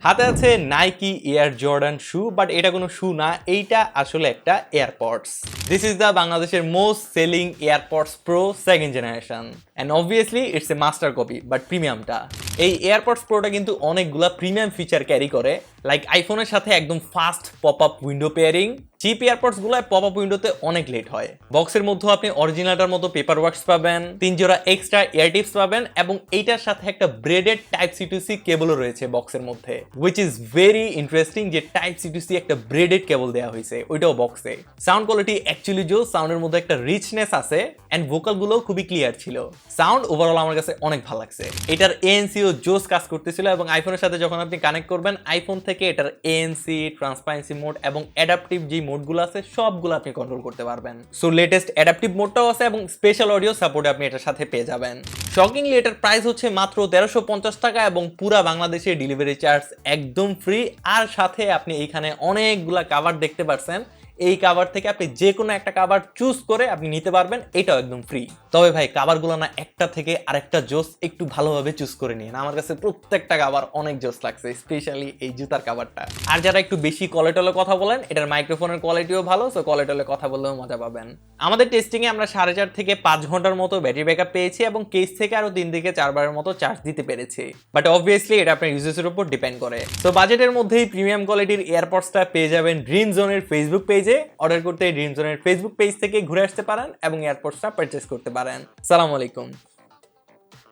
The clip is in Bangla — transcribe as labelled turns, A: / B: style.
A: হাতে আছে Nike Air Jordan shoe, but এটা কোনো শু না, এইটা আসলে একটা এয়ারপডস। দিস ইজ দ্য বাংলাদেশের most selling AirPods pro second generation, and obviously it's a master copy but প্রিমিয়ামটা। এই এয়ারপডস প্রোটা কিন্তু অনেকগুলা প্রিমিয়াম ফিচার ক্যারি করে, লাইক আইফোনের সাথে একদম fast pop up window pairing. Cheap AirPods গুলো পপ আপ উইন্ডোতে অনেক লেট হয়। বক্সের মধ্যে আপনি অরিজিনালটার মতো পেপার ওয়ার্কস পাবেন, 3 জোড়া এক্সট্রা এয়ার টিপস পাবেন, এবং এইটার সাথে একটা braided type C to C কেবলও রয়েছে বক্সের মধ্যে, হুইচ ইজ ভেরি ইন্টারেস্টিং যে টাইপ সি টু সি একটা ব্রেডেড কেবল দেওয়া হয়েছে, ওইটাও বক্সে। সাউন্ড কোয়ালিটি অ্যাকচুয়ালি জো, সাউন্ডের মধ্যে একটা রিচনেস আছে, অ্যান্ড ভোকাল গুলো খুবই ক্লিয়ার ছিল। সাউন্ড ওভারঅল আমার কাছে অনেক ভালো লাগছে। এটার এএনসিও জোস কাজ করতেছিল, এবং আইফোনের সাথে যখন আপনি কানেক্ট করবেন, আইফোন থেকে এটার এএনসি, ট্রান্সপারেন্সি মোড এবং অ্যাডাপটিভ যে মোডগুলো আছে সবগুলো আপনি কন্ট্রোল করতে পারবেন। সো লেটেস্ট অ্যাডাপটিভ মোডটাও আছে, এবং স্পেশাল অডিও সাপোর্ট আপনি এটার সাথে পেয়ে যাবেন। শকিংলি এটার প্রাইস হচ্ছে মাত্র 1350 টাকা, এবং পুরা বাংলাদেশে ডেলিভারি চার্জ একদম ফ্রি। আর সাথে আপনি এইখানে অনেকগুলা কাভার দেখতে পাচ্ছেন, এই কাভার থেকে আপনি যে কোনো একটা কাভার চুজ করে আপনি নিতে পারবেন, এটাও একদম ফ্রি। তবে ভাই কাভারগুলো না একটা থেকে আরেকটা জোস, একটু ভালোভাবে চুজ করে নিন। আমার কাছে প্রত্যেকটা কাভার অনেক জোস লাগছে, স্পেশালি এই জুতার কাভারটা। আর যারা একটু বেশি কোয়ালিটিতে কথা বলেন, এটার মাইক্রোফোনের কোয়ালিটিও ভালো, সো কোয়ালিটিতে কথা বললেও মজা পাবেন। আমাদের টেস্টিং এ আমরা 4.5 থেকে 5 ঘন্টার মতো ব্যাটারি ব্যাকআপ পেয়েছি, এবং কেস থেকে আরো 3 থেকে 4 বারের মতো চার্জ দিতে পেরেছি। বাট অবভিয়াসলি এটা আপনার ইউজেসের উপর ডিপেন্ড করে। সো বাজেটের মধ্যেই প্রিমিয়াম কোয়ালিটির এয়ারপডসটা পেয়ে যাবেন ড্রিম জোনের ফেসবুক পেজে। অর্ডার করতে ড্রিম জোনের ফেসবুক পেজ থেকে ঘুরে আসতে পারেন এবং এয়ারপডসটা পারচেজ করতে পারেন। সালাম আলাইকুম।